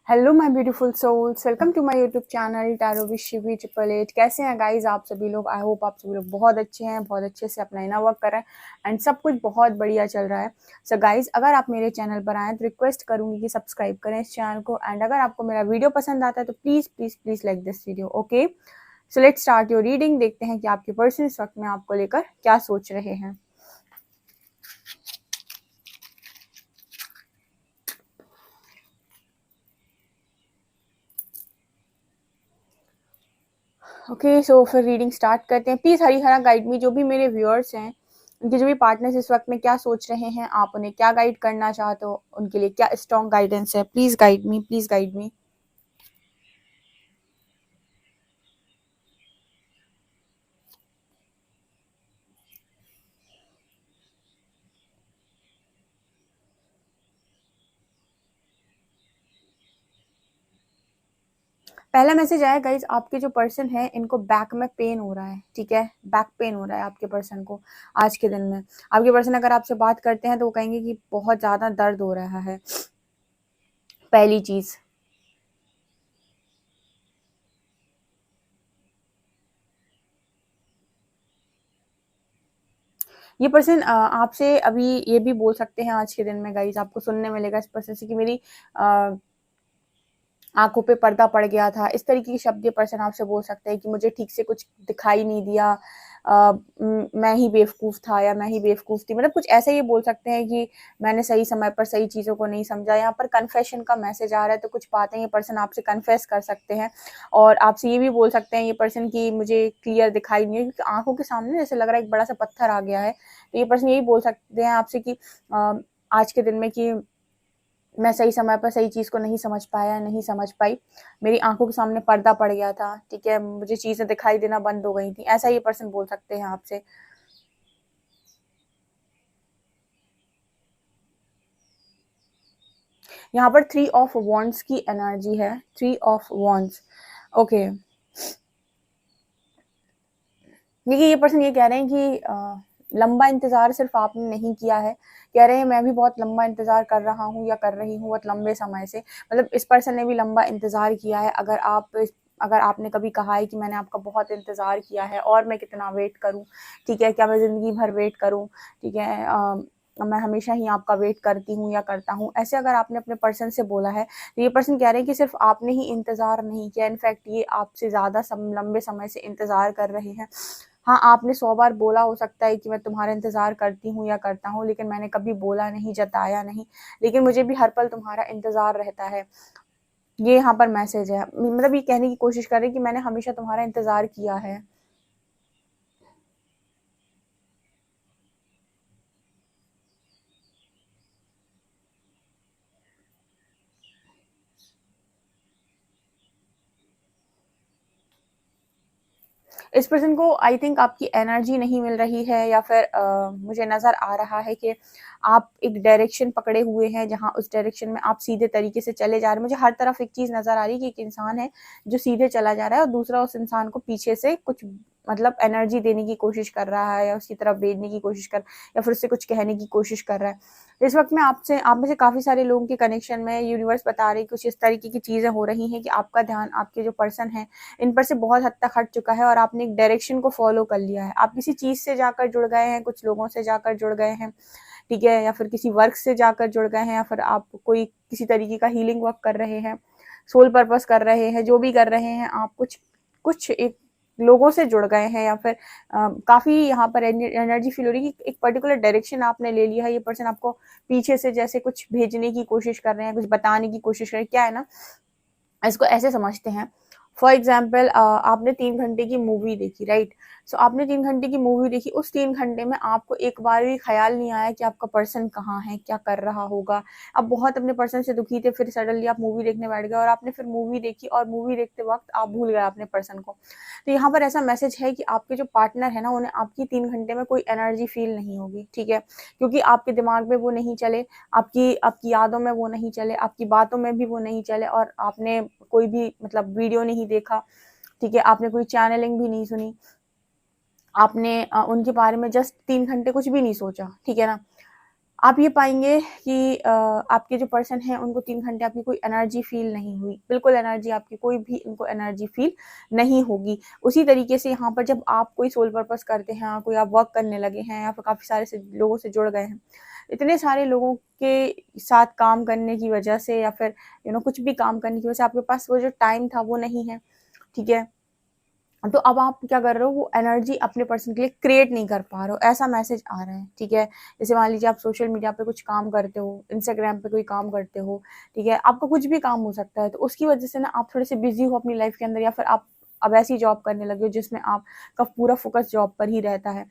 Hello my beautiful souls, welcome to my YouTube channel tarot with Shivi 888। कैसे हैं guys आप सभी लोग? आई होप आप सभी लोग बहुत अच्छे हैं, बहुत अच्छे से अपना इनर वर्क कर रहे हैं एंड सब कुछ बहुत बढ़िया चल रहा है। सो गाइज, अगर आप मेरे चैनल पर आए तो रिक्वेस्ट करूंगी कि सब्सक्राइब करें इस चैनल को, एंड अगर आपको मेरा वीडियो पसंद आता है तो please please please like this video. Okay, so let's start your reading. देखते हैं कि आपके पर्सन इस वक्त में आपको लेकर क्या सोच रहे हैं। ओके, सो फिर रीडिंग स्टार्ट करते हैं। प्लीज हरी हरा गाइड मी, जो भी मेरे व्यूअर्स हैं, उनके जो भी पार्टनर्स इस वक्त में क्या सोच रहे हैं, आप उन्हें क्या गाइड करना चाहते हो, उनके लिए क्या स्ट्रॉन्ग गाइडेंस है। Please guide me, please guide me. पहला मैसेज आया गाइज, आपके जो पर्सन है इनको बैक में पेन हो रहा है। ठीक है, बैक पेन हो रहा है आपके पर्सन को आज के दिन में। आपके पर्सन अगर आपसे बात करते हैं तो वो कहेंगे कि बहुत ज्यादा दर्द हो रहा है। पहली चीज, ये पर्सन आपसे अभी ये भी बोल सकते हैं आज के दिन में गाइज, आपको सुनने मिलेगा इस पर्सन से कि मेरी आंखों पे पर्दा पड़ गया था। इस तरीके के शब्द ये पर्सन आपसे बोल सकते हैं कि मुझे ठीक से कुछ दिखाई नहीं दिया, मैं ही बेवकूफ था या मैं ही बेवकूफ थी। मतलब कुछ ऐसे ये बोल सकते हैं कि मैंने सही समय पर सही चीजों को नहीं समझा। यहाँ पर कन्फेशन का मैसेज आ रहा है, तो कुछ बातें ये पर्सन आपसे कन्फेस कर सकते हैं और आपसे ये भी बोल सकते हैं ये पर्सन की मुझे क्लियर दिखाई नहीं है, क्योंकि आंखों के सामने जैसे लग रहा है एक बड़ा सा पत्थर आ गया है। तो ये पर्सन यही बोल सकते हैं आपसे कि आज के दिन में कि मैं सही समय पर सही चीज को नहीं समझ पाया, नहीं समझ पाई, मेरी आंखों के सामने पर्दा पड़ गया था। ठीक है, मुझे चीजें दिखाई देना बंद हो गई थी, ऐसा ये पर्सन बोल सकते हैं आपसे। यहाँ पर 3 ऑफ वॉन्ड्स की एनर्जी है, 3 ऑफ वॉन्ड्स। ओके, देखिए ये पर्सन ये कह रहे हैं कि लंबा इंतजार सिर्फ आपने नहीं किया है। कह रहे हैं मैं भी बहुत लंबा इंतजार कर रहा हूँ या कर रही हूँ बहुत लंबे समय से। मतलब इस पर्सन ने भी लंबा इंतजार किया है। अगर आपने कभी कहा है कि मैंने आपका बहुत इंतजार किया है और मैं कितना वेट करूं, ठीक है, क्या मैं जिंदगी भर वेट करूं, ठीक है, मैं हमेशा ही आपका वेट करती हूँ या करता हूँ, ऐसे अगर आपने अपने पर्सन से बोला है तो ये पर्सन कह रहे हैं कि सिर्फ आपने ही इंतजार नहीं किया, इनफैक्ट ये आपसे ज्यादा लंबे समय से इंतजार कर रहे हैं। हाँ, आपने 100 बार बोला हो सकता है कि मैं तुम्हारा इंतजार करती हूँ या करता हूँ, लेकिन मैंने कभी बोला नहीं, जताया नहीं, लेकिन मुझे भी हर पल तुम्हारा इंतजार रहता है। ये यहाँ पर मैसेज है, मतलब ये कहने की कोशिश कर रहे हैं कि मैंने हमेशा तुम्हारा इंतजार किया है। इस पर्सन को आई थिंक आपकी एनर्जी नहीं मिल रही है, या फिर मुझे नजर आ रहा है कि आप एक डायरेक्शन पकड़े हुए हैं जहां उस डायरेक्शन में आप सीधे तरीके से चले जा रहे हैं। मुझे हर तरफ एक चीज नजर आ रही है कि एक इंसान है जो सीधे चला जा रहा है और दूसरा उस इंसान को पीछे से कुछ मतलब एनर्जी देने की कोशिश कर रहा है, या उसकी तरफ भेजने की कोशिश कर, या फिर उससे कुछ कहने की कोशिश कर रहा है। इस वक्त में आप में से काफी सारे लोगों के कनेक्शन में यूनिवर्स बता रही कुछ इस तरीके की चीजें हो रही हैं कि आपका ध्यान आपके जो पर्सन है इन पर से बहुत हद तक हट चुका है और आपने एक डायरेक्शन को फॉलो कर लिया है। आप किसी चीज से जाकर जुड़ गए हैं, कुछ लोगों से जाकर जुड़ गए हैं, ठीक है, या फिर किसी वर्क से जाकर जुड़ गए हैं, या फिर आप कोई किसी तरीके का हीलिंग वर्क कर रहे हैं, सोल पर्पस कर रहे हैं, जो भी कर रहे हैं आप, कुछ कुछ एक लोगों से जुड़ गए हैं, या फिर काफी यहाँ पर एनर्जी फील हो रही है कि एक पर्टिकुलर डायरेक्शन आपने ले लिया है। ये पर्सन आपको पीछे से जैसे कुछ भेजने की कोशिश कर रहे हैं, कुछ बताने की कोशिश कर रहे हैं। क्या है ना, इसको ऐसे समझते हैं, फॉर एग्जाम्पल आपने 3 घंटे की मूवी देखी, राइट। सो आपने 3 घंटे की मूवी देखी, उस 3 घंटे में आपको एक बार भी ख्याल नहीं आया कि आपका पर्सन कहाँ है, क्या कर रहा होगा। आप बहुत अपने पर्सन से दुखी थे, फिर सडनली आप मूवी देखने बैठ गए और आपने फिर मूवी देखी और मूवी देखते वक्त आप भूल गए अपने पर्सन को। तो यहाँ पर ऐसा मैसेज है कि आपके जो पार्टनर है ना, उन्हें आपकी 3 घंटे में कोई एनर्जी फील नहीं होगी, ठीक है, क्योंकि आपके दिमाग में वो नहीं चले, आपकी आपकी यादों में वो नहीं चले, आपकी बातों में भी वो नहीं चले, और आपने कोई भी मतलब वीडियो नहीं देखा, ठीक है, आपने कोई चैनलिंग भी नहीं सुनी, आपने उनके बारे में जस्ट 3 घंटे कुछ भी नहीं सोचा, ठीक है ना। आप ये पाएँगे कि आपके जो पर्सन हैं उनको 3 घंटे आपकी कोई एनर्जी फ़ील नहीं हुई, बिल्कुल एनर्जी आपकी कोई भी उनको एनर्जी फ़ील नहीं होगी। उसी तरीके से यहाँ पर जब आप कोई सोल पर्पस करते हैं, कोई आप वर्क करने लगे हैं या फिर काफ़ी सारे से लोगों से जुड़ गए हैं, इतने सारे लोगों के साथ काम करने की वजह से या फिर कुछ भी काम करने की वजह से आपके पास वो जो टाइम था वो नहीं है, ठीक है? तो अब आप क्या कर रहे हो, वो एनर्जी अपने पर्सन के लिए क्रिएट नहीं कर पा रहे हो, ऐसा मैसेज आ रहा है, ठीक है? जैसे मान लीजिए आप सोशल मीडिया पे कुछ काम करते हो, इंस्टाग्राम पे कोई काम करते हो, ठीक है? आपका कुछ भी काम हो सकता है, तो उसकी वजह से ना आप थोड़े से बिज़ी हो अपनी लाइफ़ के अंदर या फिर आप अब ऐसी जॉब करने लगे हो जिसमें आपका पूरा फ़ोकस जॉब पर ही रहता है।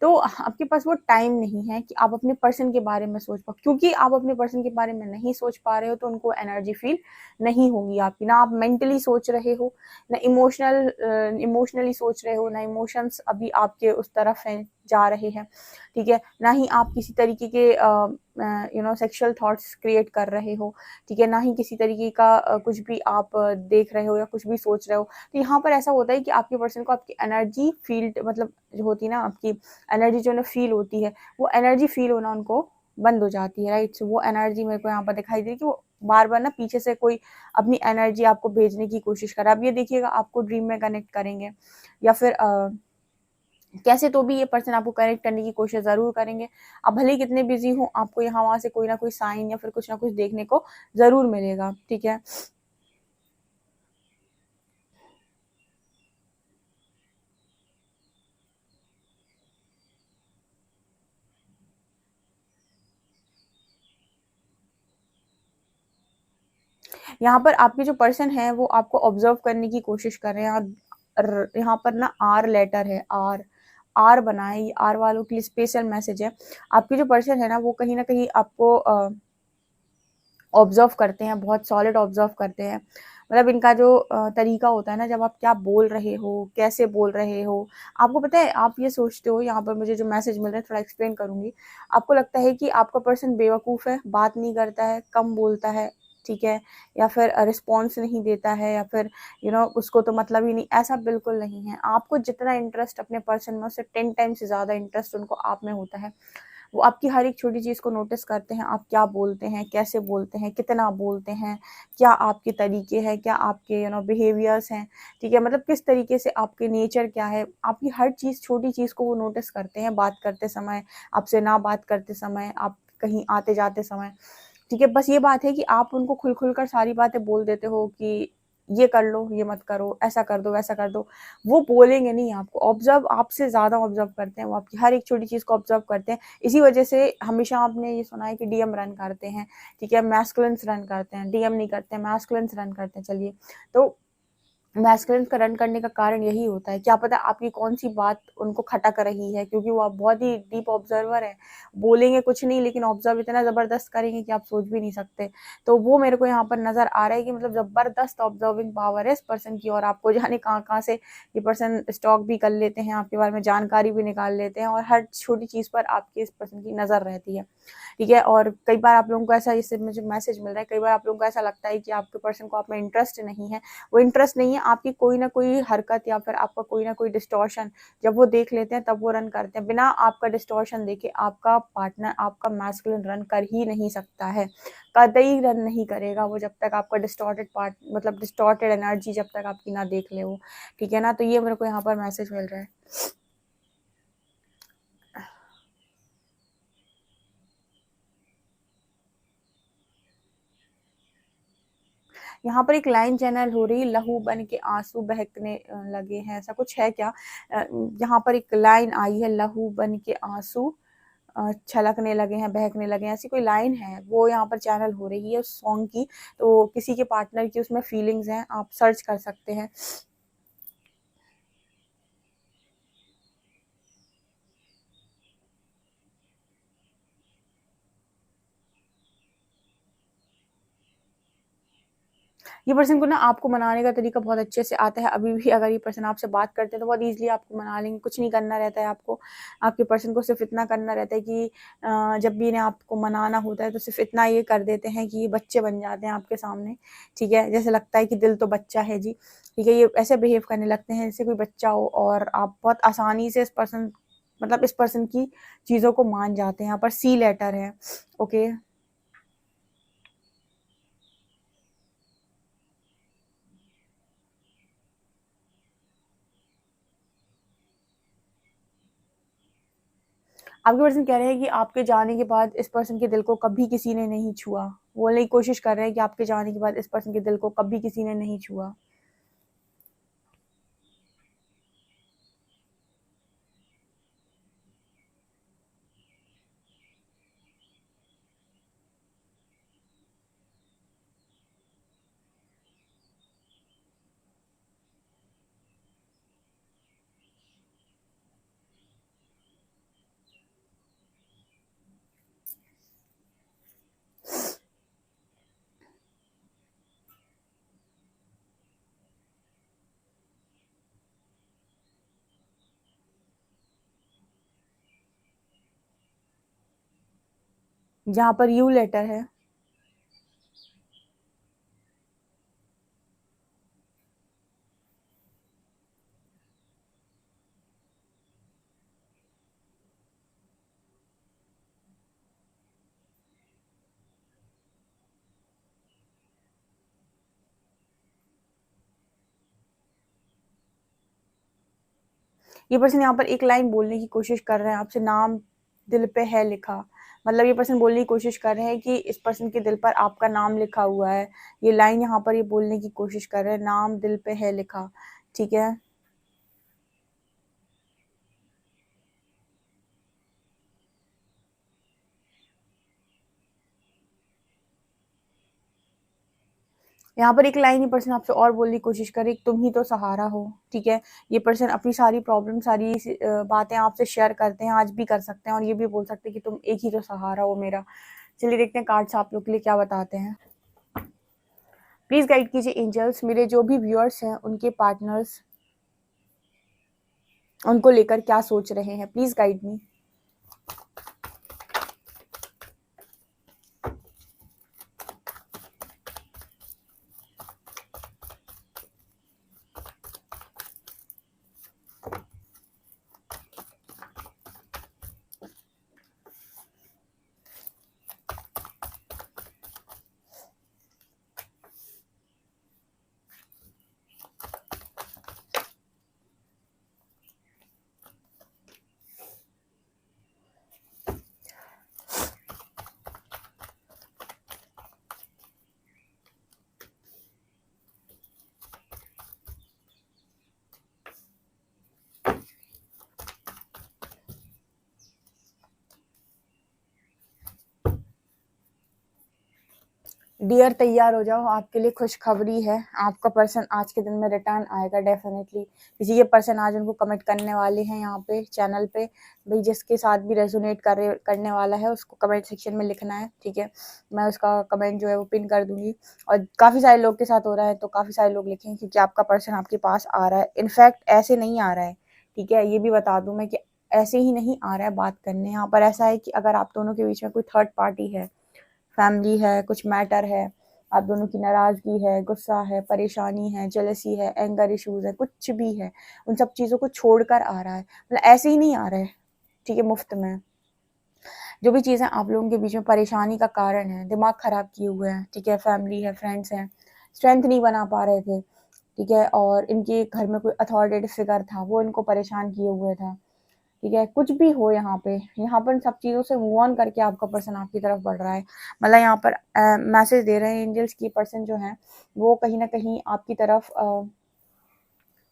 तो आपके पास वो टाइम नहीं है कि आप अपने पर्सन के बारे में सोच पाओ, क्योंकि आप अपने पर्सन के बारे में नहीं सोच पा रहे हो, तो उनको एनर्जी फ़ील नहीं होगी आपकी। ना आप मेंटली सोच रहे हो, ना इमोशनली सोच रहे हो, ना इमोशंस अभी आपके उस तरफ हैं, जा रहे हैं, ठीक है? ना ही आप किसी तरीके के सेक्सुअल थॉट्स क्रिएट कर रहे हो, ठीक है? ना ही किसी तरीके का कुछ भी आप देख रहे हो या कुछ भी सोच रहे हो। तो यहाँ पर ऐसा होता है कि आपके पर्सन को आपकी एनर्जी फ़ील्ड मतलब जो होती है ना, आपकी एनर्जी जो है ना फ़ील होती है, वो एनर्जी फ़ील होना उनको बंद हो जाती है, राइट? सो वो एनर्जी मेरे को यहाँ पर दिखाई दे रही है कि वो बार-बार ना पीछे से कोई अपनी एनर्जी आपको भेजने की कोशिश कर रहा है। अब ये देखिएगा, आपको ड्रीम में कनेक्ट करेंगे या फिर कैसे तो भी ये पर्सन आपको कनेक्ट करने की कोशिश ज़रूर करेंगे। आप भले ही कितने बिज़ी हो, आपको यहाँ-वहाँ से कोई ना कोई साइन या फिर कुछ ना कुछ देखने को ज़रूर मिलेगा, ठीक है? यहाँ पर आपके जो पर्सन है वो आपको ऑब्ज़र्व करने की कोशिश कर रहे हैं और यहाँ पर ना आर लेटर है, आर। आर बना है, ये आर वालों के लिए स्पेशल मैसेज है। आपके जो पर्सन है ना, वो कहीं न कहीं आपको ऑब्ज़र्व करते हैं, बहुत सॉलिड ऑब्ज़र्व करते हैं। मतलब इनका जो तरीका होता है ना, जब आप क्या बोल रहे हो, कैसे बोल रहे हो, आपको पता है, आप ये सोचते हो, यहाँ पर मुझे जो मैसेज मिल रहा है थोड़ा एक्सप्लेन करूँगी। आपको लगता है कि आपका पर्सन बेवकूफ़ है, बात नहीं करता है, कम बोलता है, ठीक है? या फिर रिस्पॉन्स नहीं देता है या फिर उसको तो मतलब ही नहीं, ऐसा बिल्कुल नहीं है। आपको जितना इंटरेस्ट अपने पर्सन में, उससे 10 टाइम्स ज़्यादा इंटरेस्ट उनको आप में होता है। वो आपकी हर एक छोटी चीज़ को नोटिस करते हैं, आप क्या बोलते हैं, कैसे बोलते हैं, कितना बोलते हैं, क्या आपके तरीके हैं, क्या आपके बिहेवियर्स हैं, ठीक है? मतलब किस तरीके से आपके नेचर क्या है, आपकी हर चीज़, छोटी चीज़ को वो नोटिस करते हैं, बात करते समय, आपसे ना बात करते समय, आप कहीं आते-जाते समय, ठीक है? बस ये बात है कि आप उनको खुल-खुल कर सारी बातें बोल देते हो कि ये कर लो, ये मत करो, ऐसा कर दो, वैसा कर दो। वो बोलेंगे नहीं आपको, ऑब्ज़र्व आपसे ज़्यादा ऑब्ज़र्व करते हैं, वो आपकी हर एक छोटी चीज़ को ऑब्ज़र्व करते हैं। इसी वजह से हमेशा आपने ये सुना है कि डीएम रन करते हैं, ठीक है? मैस्कुलिन्स रन करते हैं, डीएम नहीं करते हैं, मैस्कुलिन्स रन करते हैं, चलिए। तो मैस्कुलिन्स का रन करने का कारण यही होता है, क्या पता आपकी कौन-सी बात उनको खटक रही है, क्योंकि वो आप बहुत ही डीप ऑब्ज़र्वर हैं। बोलेंगे कुछ नहीं, लेकिन ऑब्ज़र्व इतना ज़बरदस्त करेंगे कि आप सोच भी नहीं सकते। तो वो मेरे को यहाँ पर नज़र आ रहा है कि मतलब ज़बरदस्त ऑब्ज़र्विंग पावर है इस पर्सन की, और आपको जाने कहाँ-कहाँ से ये पर्सन स्टॉक भी कर लेते हैं, आपके बारे में जानकारी भी निकाल लेते हैं, और हर छोटी चीज़ पर आपकी इस पर्सन की नज़र रहती है, ठीक है? और कई बार आप लोगों को ऐसा, जैसे मुझे मैसेज मिल रहा है, कई बार आप लोगों को ऐसा लगता है कि आपके पर्सन को आप में इंटरेस्ट नहीं है। वो इंटरेस्ट नहीं है, आपकी कोई ना कोई हरकत या फिर आपका कोई ना कोई डिस्टॉर्शन जब वो देख लेते हैं, तब वो रन करते हैं। बिना आपका डिस्टॉर्शन देखे आपका पार्टनर, आपका मैस्कुलिन रन कर ही नहीं सकता है। कतई रन नहीं करेगा वो, जब तक आपका डिस्टॉर्टेड पार्ट मतलब डिस्टॉर्टेड एनर्जी जब तक आपकी ना देख ले वो, ठीक है ना? तो ये मेरे को यहाँ पर मैसेज मिल रहा है। यहाँ पर एक लाइन चैनल हो रही है, लहू बन के आँसू बहकने लगे हैं, ऐसा कुछ है क्या? यहाँ पर एक लाइन आई है, लहू बन के आँसू छलकने लगे हैं, बहकने लगे हैं, ऐसी कोई लाइन है, वो यहाँ पर चैनल हो रही है उस सॉन्ग की। तो किसी के पार्टनर की उसमें फीलिंग्स हैं, आप सर्च कर सकते हैं। ये पर्सन को ना आपको मनाने का तरीका बहुत अच्छे से आता है। अभी भी अगर ये पर्सन आपसे बात करते हैं तो बहुत ईज़िली आपको मना लेंगे, कुछ नहीं करना रहता है आपको। आपके पर्सन को सिर्फ़ इतना करना रहता है कि जब भी इन्हें आपको मनाना होता है तो सिर्फ़ इतना ये कर देते हैं कि ये बच्चे बन जाते हैं आपके सामने, ठीक है? जैसे लगता है कि दिल तो बच्चा है जी, ठीक है? ये ऐसे बिहेव करने लगते हैं जैसे कोई बच्चा हो, और आप बहुत आसानी से इस पर्सन मतलब इस पर्सन की चीज़ों को मान जाते हैं। यहाँ पर सी लेटर है। ओके, आपके पर्सन कह रहे हैं कि आपके जाने के बाद इस पर्सन के दिल को कभी किसी ने नहीं छुआ। बोलने की कोशिश कर रहे हैं कि आपके जाने के बाद इस पर्सन के दिल को कभी किसी ने नहीं छुआ। जहाँ पर यू लेटर है। ये पर्सन यहाँ पर एक लाइन बोलने की कोशिश कर रहे हैं आपसे, नाम दिल पे है लिखा। मतलब ये पर्सन बोलने की कोशिश कर रहे हैं कि इस पर्सन के दिल पर आपका नाम लिखा हुआ है। ये लाइन यहाँ पर ये बोलने की कोशिश कर रहे हैं, नाम दिल पे है लिखा। ठीक है, यहाँ पर एक लाइन ये पर्सन आपसे और बोलने की कोशिश करे, तुम ही तो सहारा हो। ठीक है, ये पर्सन अपनी सारी प्रॉब्लम, सारी बातें आपसे शेयर करते हैं, आज भी कर सकते हैं, और ये भी बोल सकते हैं कि तुम एक ही तो सहारा हो मेरा। चलिए देखते हैं कार्ड्स आप लोग के लिए क्या बताते हैं। प्लीज गाइड कीजिए एंजल्स, मेरे जो भी व्यूअर्स हैं उनके पार्टनर्स उनको लेकर क्या सोच रहे हैं। Please guide me. डियर तैयार हो जाओ, आपके लिए खुशखबरी है। आपका पर्सन आज के दिन में रिटर्न आएगा डेफिनेटली। किसी के पर्सन आज उनको कमेंट करने वाले हैं यहाँ पे चैनल पे। भाई जिसके साथ भी रेजोनेट करने वाला है उसको कमेंट सेक्शन में लिखना है। ठीक है, मैं उसका कमेंट जो है वो पिन कर दूंगी। और काफ़ी सारे लोग के साथ हो रहा है तो काफ़ी सारे लोग लिखें, क्योंकि आपका पर्सन आपके पास आ रहा है। इनफैक्ट ऐसे नहीं आ रहा है। ठीक है, ये भी बता दूँ मैं कि ऐसे ही नहीं आ रहा है बात करने। यहाँ पर ऐसा है कि अगर आप दोनों के बीच में कोई थर्ड पार्टी है, फैमिली है, कुछ मैटर है, आप दोनों की नाराज़गी है, गुस्सा है, परेशानी है, जेलसी है, एंगर इश्यूज़ है, कुछ भी है, उन सब चीज़ों को छोड़कर आ रहा है। मतलब ऐसे ही नहीं आ रहा है। ठीक है, मुफ्त में जो भी चीज़ें आप लोगों के बीच में परेशानी का कारण है, दिमाग ख़राब किए हुए हैं। ठीक है, फैमिली है, फ्रेंड्स हैं, स्ट्रेंथ नहीं बना पा रहे थे। ठीक है, और इनके घर में कोई अथॉरिटेटिव फिगर था, वो इनको परेशान किए हुए था। ठीक है, कुछ भी हो यहाँ पर इन सब चीज़ों से मूव ऑन करके आपका पर्सन आपकी तरफ बढ़ रहा है। मतलब यहाँ पर मैसेज दे रहे हैं एंजल्स की, पर्सन जो है वो कहीं ना कहीं आपकी तरफ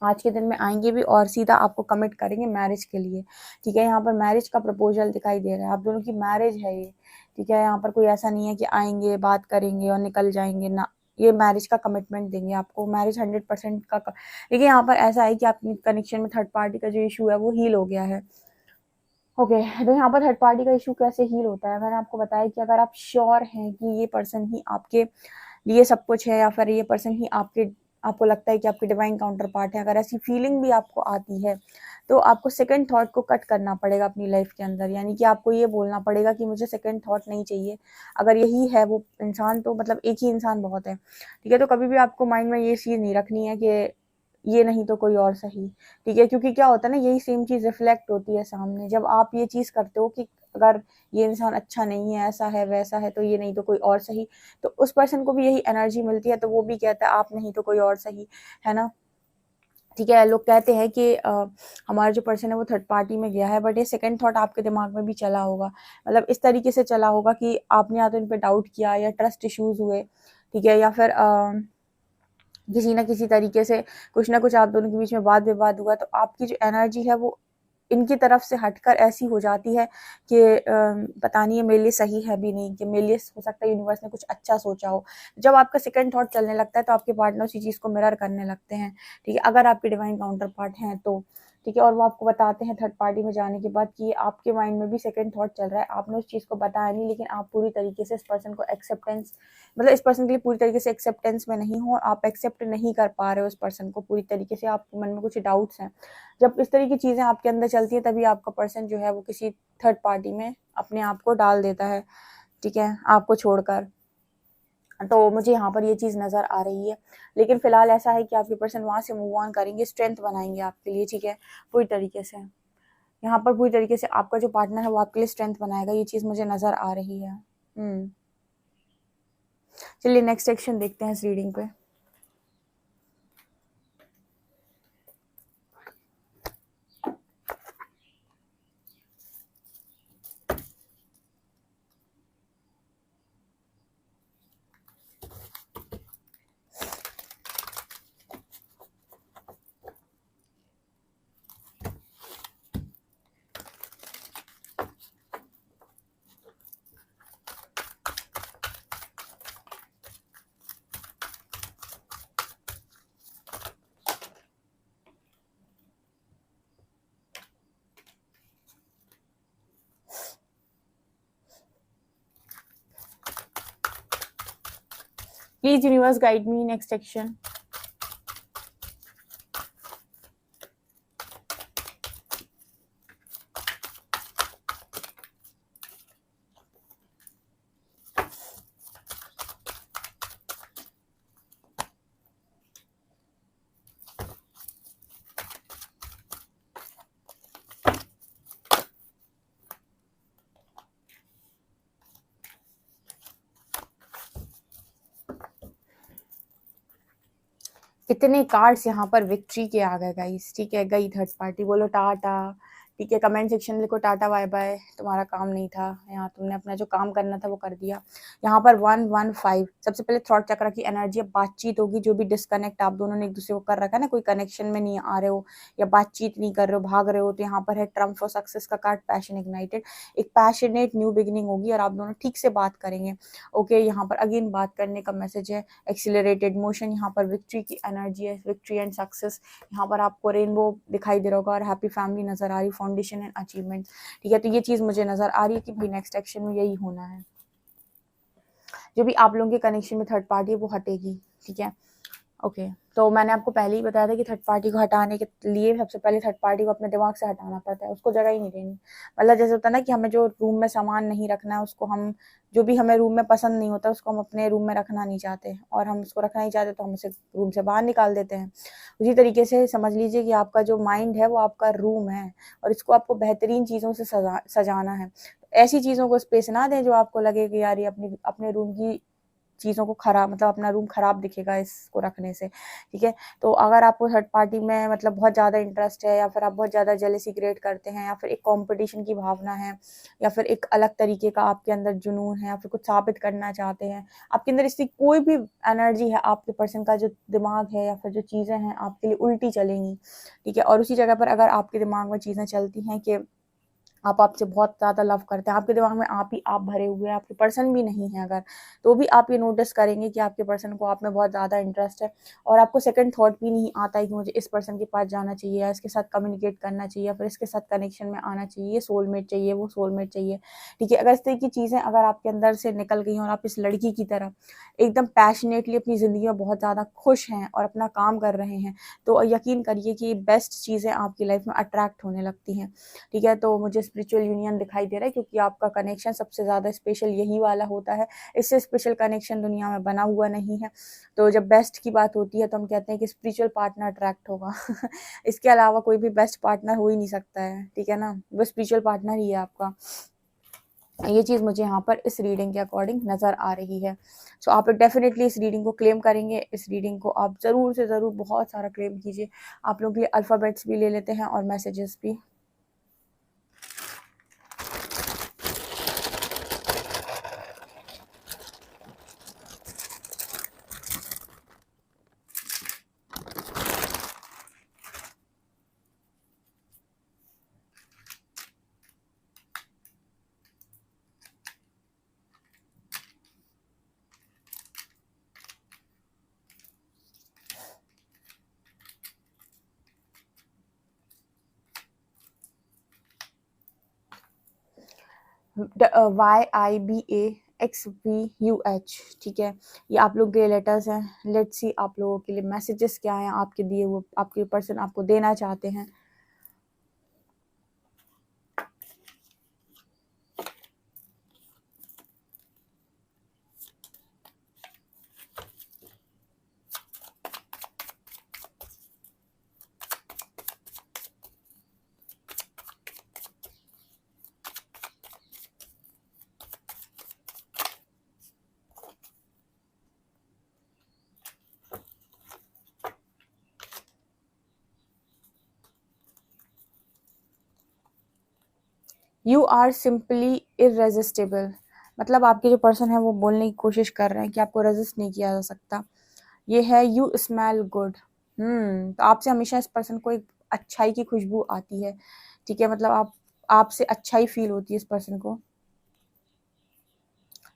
आज के दिन में आएंगे भी, और सीधा आपको कमिट करेंगे मैरिज के लिए। ठीक है, यहाँ पर मैरिज का प्रपोजल दिखाई दे रहा है, आप दोनों की मैरिज है ये। ठीक है, यहाँ पर कोई ऐसा नहीं है कि आएंगे, बात करेंगे और निकल जाएंगे ना। ये मैरिज का कमिटमेंट देंगे आपको, मैरिज 100% का। देखिए यहाँ पर ऐसा है कि आपकी कनेक्शन में थर्ड पार्टी का जो इशू है वो हील हो गया है। ओके, तो यहाँ पर थर्ड पार्टी का इशू कैसे हील होता है, मैंने आपको बताया कि अगर आप श्योर हैं कि ये पर्सन ही आपके लिए सब कुछ है, या फिर ये पर्सन ही आपको लगता है कि आपके डिवाइन काउंटर पार्ट है, अगर ऐसी फीलिंग भी आपको आती है, तो आपको सेकंड थॉट को कट करना पड़ेगा अपनी लाइफ के अंदर। यानी कि आपको ये बोलना पड़ेगा कि मुझे सेकंड थॉट नहीं चाहिए। अगर यही है वो इंसान, तो मतलब एक ही इंसान बहुत है। ठीक है, तो कभी भी आपको माइंड में ये चीज़ नहीं रखनी है कि ये नहीं तो कोई और सही, ठीक है, क्योंकि क्या होता है ना, यही सेम चीज़ रिफ्लेक्ट होती है सामने। जब आप ये चीज़ करते हो कि अगर ये इंसान अच्छा नहीं है, ऐसा है, वैसा है, तो ये नहीं तो कोई और सही, तो उस पर्सन को भी यही एनर्जी मिलती है, तो वो भी कहता है आप नहीं तो कोई और सही, है ना। ठीक है, लोग कहते हैं कि हमारा जो पर्सन है वो थर्ड पार्टी में गया है, बट ये सेकंड थॉट आपके दिमाग में भी चला होगा, मतलब इस तरीके से चला होगा कि आपने या तो इन पे डाउट किया या ट्रस्ट इश्यूज हुए, ठीक है, या फिर किसी ना किसी तरीके से कुछ ना कुछ आप दोनों के बीच में वाद विवाद हुआ, तो आपकी जो एनर्जी है वो इनकी तरफ से हटकर ऐसी हो जाती है कि पता नहीं ये मेरे लिए सही है भी नहीं, कि मेरे लिए हो सकता है यूनिवर्स ने कुछ अच्छा सोचा हो। जब आपका सेकंड थॉट चलने लगता है तो आपके पार्टनर उसी चीज़ को मिरर करने लगते हैं, ठीक है, अगर आपके डिवाइन काउंटर पार्ट हैं तो, ठीक है, और वो आपको बताते हैं थर्ड पार्टी में जाने के बाद कि आपके माइंड में भी सेकंड थॉट चल रहा है, आपने उस चीज़ को बताया नहीं, लेकिन आप पूरी तरीके से इस पर्सन को एक्सेप्टेंस, मतलब इस पर्सन के लिए पूरी तरीके से एक्सेप्टेंस में नहीं हो, आप एक्सेप्ट नहीं कर पा रहे हो उस पर्सन को पूरी तरीके से, आपके मन में कुछ डाउट्स हैं। जब इस तरह की चीज़ें आपके अंदर चलती हैं तभी आपका पर्सन जो है वो किसी थर्ड पार्टी में अपने आप को डाल देता है, ठीक है, आपको छोड़कर। तो मुझे यहाँ पर ये चीज़ नज़र आ रही है, लेकिन फ़िलहाल ऐसा है कि आपके पर्सन वहाँ से मूव ऑन करेंगे, स्ट्रेंथ बनाएंगे आपके लिए, ठीक है, पूरी तरीके से। यहाँ पर पूरी तरीके से आपका जो पार्टनर है वो आपके लिए स्ट्रेंथ बनाएगा, ये चीज़ मुझे नज़र आ रही है। चलिए नेक्स्ट सेक्शन देखते हैं इस रीडिंग पे। Please universe guide me next section. कितने कार्ड्स यहाँ पर विक्ट्री के आ गए गाइस, ठीक है, गई थर्ड पार्टी, बोलो टाटा, ठीक है, कमेंट सेक्शन में लिखो टाटा बाय बाय, तुम्हारा काम नहीं था यहाँ, तुमने अपना जो काम करना था वो कर दिया। यहाँ पर 115 सबसे पहले थ्रॉट चक्र की एनर्जी, अब बातचीत होगी, जो भी डिस्कनेक्ट आप दोनों ने एक दूसरे को कर रखा है ना, कोई कनेक्शन में नहीं आ रहे हो या बातचीत नहीं कर रहे हो, भाग रहे हो, तो यहाँ पर है ट्रम्प फॉर सक्सेस का कार्ड, पैशन इग्नाइटेड, एक पैशनेट न्यू बिगिनिंग होगी और आप दोनों ठीक से बात करेंगे। ओके, यहाँ पर अगेन बात करने का मैसेज है, एक्सिलरेटेड मोशन, यहाँ पर विक्ट्री की एनर्जी है, विक्ट्री एंड सक्सेस, यहाँ पर आपको रेनबो दिखाई दे रहा होगा और हैप्पी फैमिली नजर आ रही, फाउंडेशन एंड अचीवमेंट, ठीक है, तो ये चीज मुझे नजर आ रही है कि भाई नेक्स्ट एक्शन में यही होना है, जो भी आप लोगों के कनेक्शन में थर्ड पार्टी है वो हटेगी, ठीक है। ओके, तो मैंने आपको पहले ही बताया था कि थर्ड पार्टी को हटाने के लिए सबसे पहले थर्ड पार्टी को अपने दिमाग से हटाना पड़ता है, उसको जगह ही नहीं देनी, मतलब जैसे होता है ना कि हमें जो रूम में सामान नहीं रखना है उसको हम, जो भी हमें रूम में पसंद नहीं होता उसको हम अपने रूम में रखना नहीं चाहते, और हम उसको रखना नहीं चाहते तो हम उसे रूम से बाहर निकाल देते हैं। उसी तरीके से समझ लीजिए कि आपका जो माइंड है वो आपका रूम है और इसको आपको बेहतरीन चीज़ों से सजाना है। ऐसी चीज़ों को स्पेस ना दें जो आपको लगे कि यार ये अपने रूम की चीज़ों को खराब, मतलब अपना रूम खराब दिखेगा इसको रखने से, ठीक है। तो अगर आपको थर्ड पार्टी में मतलब बहुत ज़्यादा इंटरेस्ट है, या फिर आप बहुत ज़्यादा जेलसी क्रिएट करते हैं, या फिर एक कंपटीशन की भावना है, या फिर एक अलग तरीके का आपके अंदर जुनून है, या फिर कुछ साबित करना चाहते हैं, आपके अंदर इसकी कोई भी एनर्जी है, आपके पर्सन का जो दिमाग है या फिर जो चीज़ें हैं आपके लिए उल्टी चलेंगी, ठीक है। और उसी जगह पर अगर आपके दिमाग में चीज़ें चलती हैं कि आप आपसे बहुत ज़्यादा लव करते हैं, आपके दिमाग में आप ही आप भरे हुए हैं, आपके पर्सन भी नहीं है अगर, तो भी आप ये नोटिस करेंगे कि आपके पर्सन को आप में बहुत ज़्यादा इंटरेस्ट है, और आपको सेकंड थॉट भी नहीं आता है कि मुझे इस पर्सन के पास जाना चाहिए, या इसके साथ कम्युनिकेट करना चाहिए, या फिर इसके साथ कनेक्शन में आना चाहिए, ये सोलमेट चाहिए, वो सोलमेट चाहिए, ठीक है। अगर इस तरह की चीज़ें अगर आपके अंदर से निकल गई और आप इस लड़की की तरह एकदम पैशनेटली अपनी ज़िंदगी में बहुत ज़्यादा खुश हैं और अपना काम कर रहे हैं, तो यकीन करिए कि बेस्ट चीज़ें आपकी लाइफ में अट्रैक्ट होने लगती हैं, ठीक है। तो मुझे इस स्पिरिचुअल यूनियन दिखाई दे रहा है, क्योंकि आपका कनेक्शन सबसे ज़्यादा स्पेशल यही वाला होता है। इससे स्पेशल कनेक्शन दुनिया में बना हुआ नहीं है। तो जब बेस्ट की बात होती है तो हम कहते हैं कि स्पिरिचुअल पार्टनर अट्रैक्ट होगा इसके अलावा कोई भी बेस्ट पार्टनर हो ही नहीं सकता है, ठीक है ना, वो स्पिरिचुअल पार्टनर ही है आपका। ये चीज़ मुझे यहाँ पर इस रीडिंग के अकॉर्डिंग नज़र आ रही है। सो आप डेफिनेटली इस रीडिंग को क्लेम करेंगे। इस रीडिंग को आप ज़रूर से ज़रूर बहुत सारा क्लेम कीजिए। आप लोग के लिए अल्फ़ाबेट्स भी ले लेते हैं और मैसेजेस भी। YIBAXVUH, ठीक है, ये आप लोग के लेटर्स हैं। लेट्स सी आप लोगों के लिए मैसेजेस क्या हैं आपके दिए, वो आपके पर्सन आपको देना चाहते हैं। यू आर सिंपली इररेजिस्टिबल, मतलब आपके जो पर्सन है वो बोलने की कोशिश कर रहे हैं कि आपको रेजिस्ट नहीं किया जा सकता। ये है यू स्मेल गुड। तो आपसे हमेशा इस पर्सन को एक अच्छाई की खुशबू आती है, ठीक है, मतलब आपसे अच्छाई फील होती है इस पर्सन को।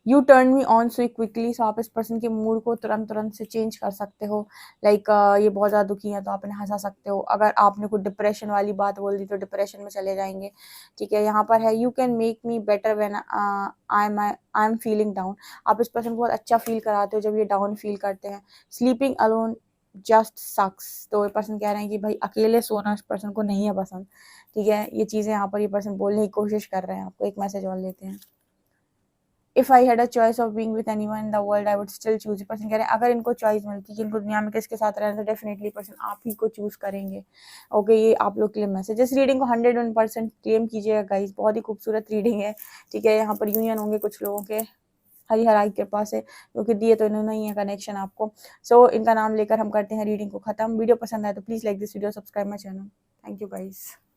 You turn me on so quickly, so आप इस पर्सन के मूड को तुरंत से चेंज कर सकते हो। लाइक ये बहुत ज़्यादा दुखी है तो आप इन्हें हंसा सकते हो। अगर आपने कुछ डिप्रेशन वाली बात बोल दी तो डिप्रेशन में चले जाएंगे, ठीक है। यहाँ पर है you can make me better when I am feeling down, आप इस पर्सन को बहुत अच्छा फील कराते हो जब ये डाउन फील करते हैं। स्लीपिंग अलोन जस्ट सक्स, तो ये पर्सन कह रहे हैं कि भाई अकेले सोना इस पर्सन को नहीं है पसंद, ठीक है। ये चीज़ें यहाँ पर ये पर्सन बोलने की कोशिश कर रहे हैं। आपको एक मैसेज और लेते हैं। If I had a choice of being with anyone in the world I would still choose. Person कह रहे हैं अगर इनको चॉइस मिलती कि इनको दुनिया में किसके साथ रहना, तो डेफिनेटली पर्सन आप ही को चूज करेंगे। ओके, ये आप लोग के लिए मैसेज। इस रीडिंग को 101% क्लेम कीजिएगा गाइस, बहुत ही खूबसूरत रीडिंग है, ठीक है। यहाँ पर यूनियन होंगे कुछ लोगों के, हरी कृपा से, क्योंकि दिए तो इन्होंने ही है कनेक्शन आपको। सो इनका नाम लेकर हम करते हैं रीडिंग को खत्म। वीडियो पसंद आए तो please like this video, subscribe my channel. Thank you guys.